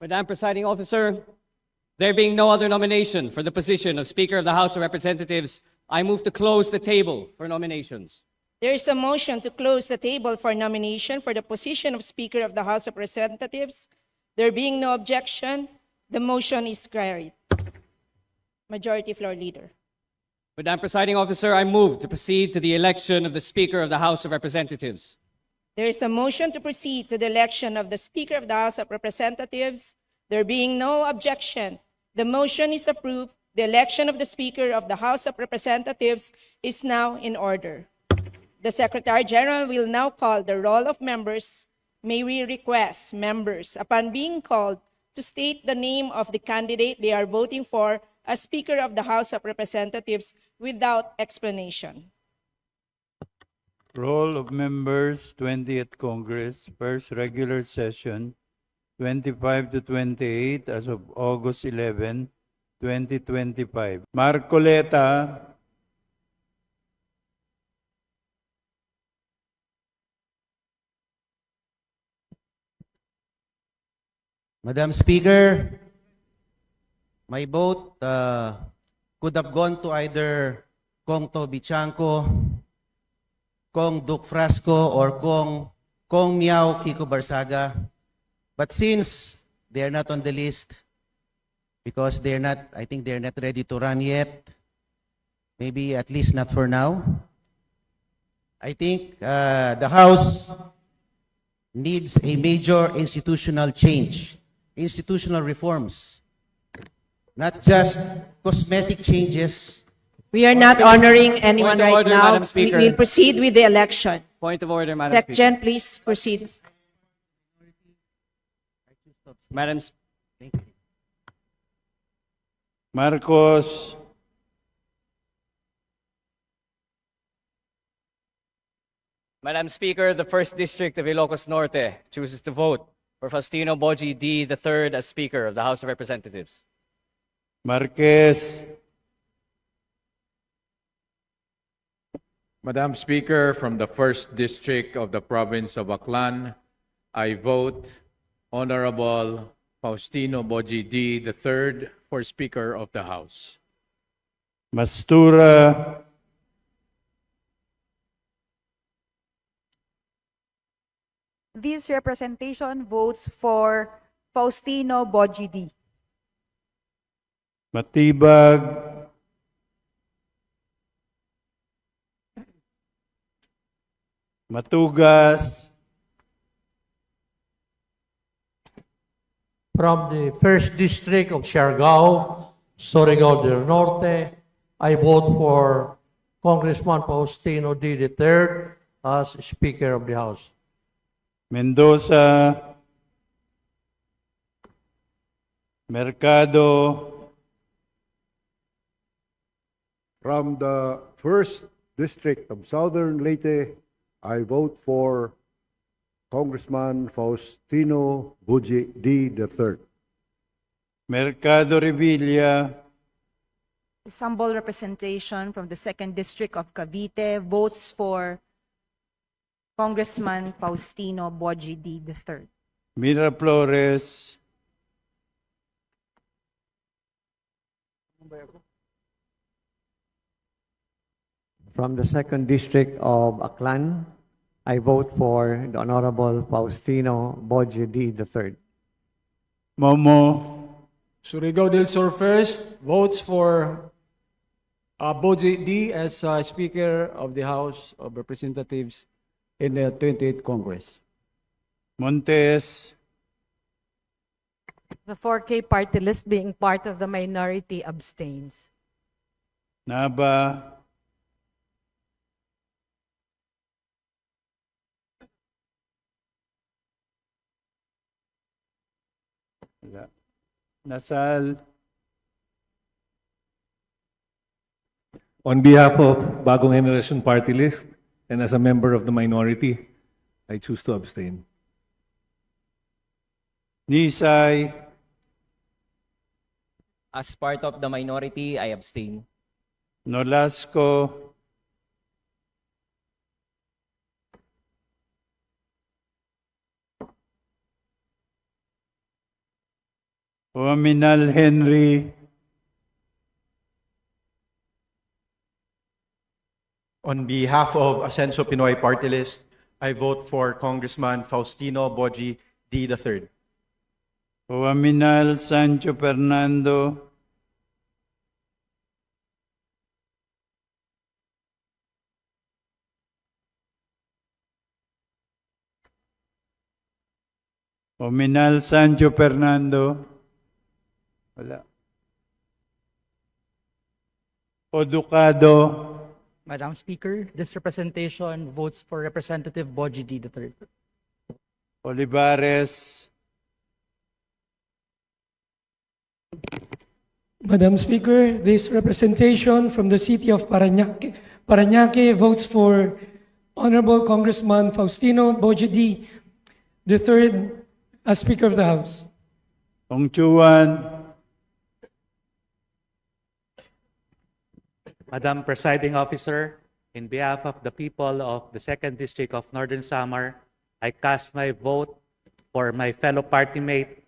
Madam Presiding Officer, there being no other nomination for the position of Speaker of the House of Representatives, I move to close the table for nominations. There is a motion to close the table for nomination for the position of Speaker of the House of Representatives. There being no objection, the motion is carried. Majority Floor Leader. Madam Presiding Officer, I move to proceed to the election of the Speaker of the House of Representatives. There is a motion to proceed to the election of the Speaker of the House of Representatives. There being no objection, the motion is approved. The election of the Speaker of the House of Representatives is now in order. The Secretary General will now call the roll of members. May we request members, upon being called, to state the name of the candidate they are voting for as Speaker of the House of Representatives without explanation. Roll of members, 20th Congress, first regular session, 25 to 28 as of August 11, 2025. Marcoleta, Madam Speaker, my vote could have gone to either Kong Toby Chanco, Kong Duke Frasco, or Kong Miao Kiko Barsaga. But since they are not on the list, because they're not, I think they're not ready to run yet, maybe at least not for now, I think the House needs a major institutional change, institutional reforms, not just cosmetic changes. We are not honoring anyone Point of right order, now. Madam Speaker. We will proceed with the election. Point of order, Madam Speaker. Secgen, please proceed. Madam, Marcos, Madam Speaker, the 1st District of Ilocos Norte chooses to vote for Faustino Boji D. III as Speaker of the House of Representatives. Marquez, Madam Speaker, from the 1st District of the Province of Aklan, I vote Honorable Faustino Boji D. III for Speaker of the House. Mastura, This representation votes for Faustino Boji D. Matibag, Matugas, From the 1st District of Siargao, Surigao del Norte, I vote for Congressman Faustino D. III as Speaker of the House. Mendoza, Mercado, From the 1st District of Southern Leyte, I vote for Congressman Faustino Boji D. III. Mercado Revilla, Sample representation from the 2nd District of Cavite votes for Congressman Faustino Boji D. III. Miraflores, From the 2nd District of Aklan, I vote for the Honorable Faustino Boji D. III. Momo, Surigao del Sur first votes for Boji D as Speaker of the House of Representatives in the 28th Congress. Montes, The 4K party list being part of the minority abstains. Nava, Nasal, On behalf of Bagong Generation Party List and as a member of the minority, I choose to abstain. Nisay, As part of the minority, I abstain. Nolasco, Uaminal Henry, On behalf of Ascenso Pinoy Party List, I vote for Congressman Faustino Boji D. III. Uaminal Sancho Fernando, Uminal Sancho Fernando, wala. Oducado, Madam Speaker, this representation votes for Representative Boji D. III. Olivares, Madam Speaker, this representation from the city of Parañaque votes for Honorable Congressman Faustino Boji D. III as Speaker of the House. Ongchuan, Madam Presiding Officer, in behalf of the people of the 2nd District of Northern Samar, I cast my vote for my fellow party mate,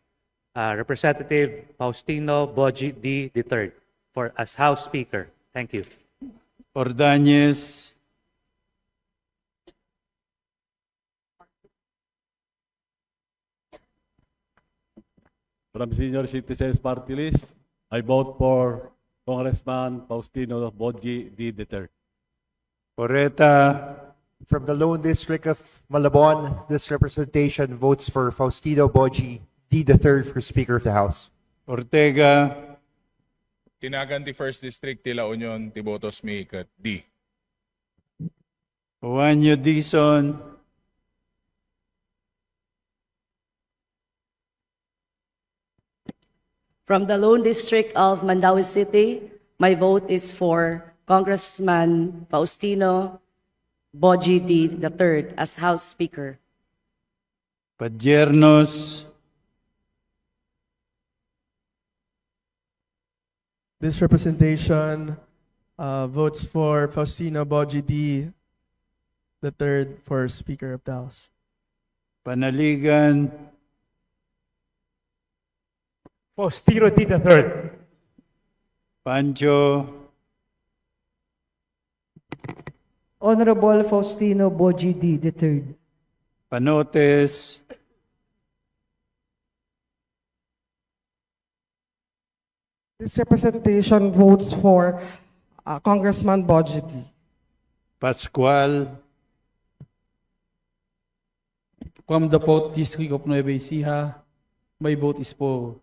Representative Faustino Boji D. III, as House Speaker. Thank you. Ordonez, From Senior Citizens Party List, I vote for Congressman Faustino Boji D. III. Correta, From the Lone District of Malabon, this representation votes for Faustino Boji D. III for Speaker of the House. Ortega, Tinagan ti First District ti La Union ti Botos Miikat D. Juanyo Dizon, From the Lone District of Mandaue City, my vote is for Congressman Faustino Boji D. III as House Speaker. Padiernos, This representation votes for Faustino Boji D. III for Speaker of the House. Panaligan, Faustino D. III. Pancho, Honorable Faustino Boji D. III. Panotes, This representation votes for Congressman Boji D. Pascual, From the 4th District of Nueva Ecija, my vote is for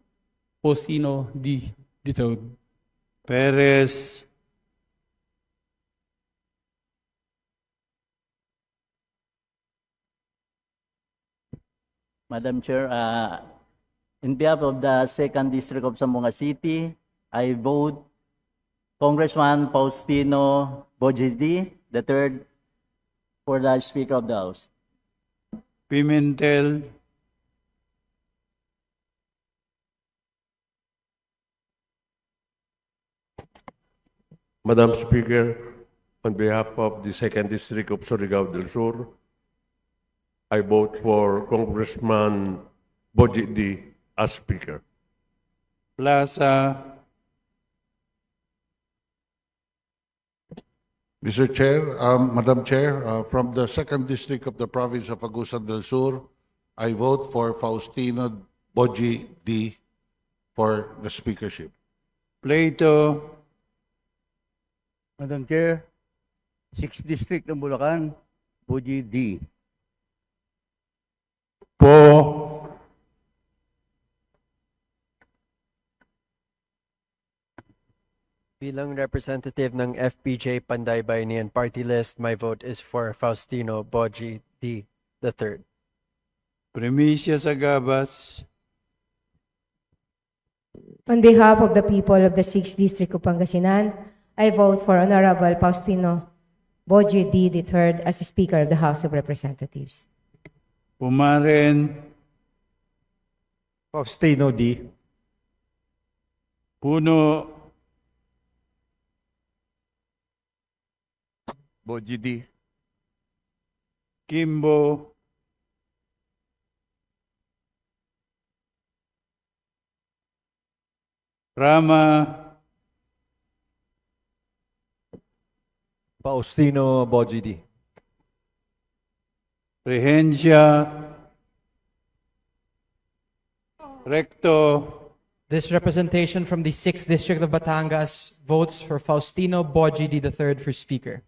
Faustino D. III. Perez, Madam Chair, in behalf of the 2nd District of Zamboanga City, I vote Congressman Faustino Boji D. III for the Speaker of the House. Pimentel, Madam Speaker, on behalf of the 2nd District of Surigao del Sur, I vote for Congressman Boji D. as Speaker. Plaza, Mr. Chair, Madam Chair, from the 2nd District of the Province of Agusan del Sur, I vote for Faustino Boji D. for the speakership. Plato, Madam Chair, 6th District ng Bulacan, Boji D. Po, Bilang representative ng FPJ Panday Bayanihan Party List, my vote is for Faustino Boji D. III. Primicia Sagabas, On behalf of the people of the 6th District of Pangasinan, I vote for Honorable Faustino Boji D. III as Speaker of the House of Representatives. Pumaren, Faustino D. Puno, Boji D. Kimbo, Rama, Faustino Boji D. Rehencia, Recto, This representation from the 6th District of Batangas votes for Faustino Boji D. III for Speaker.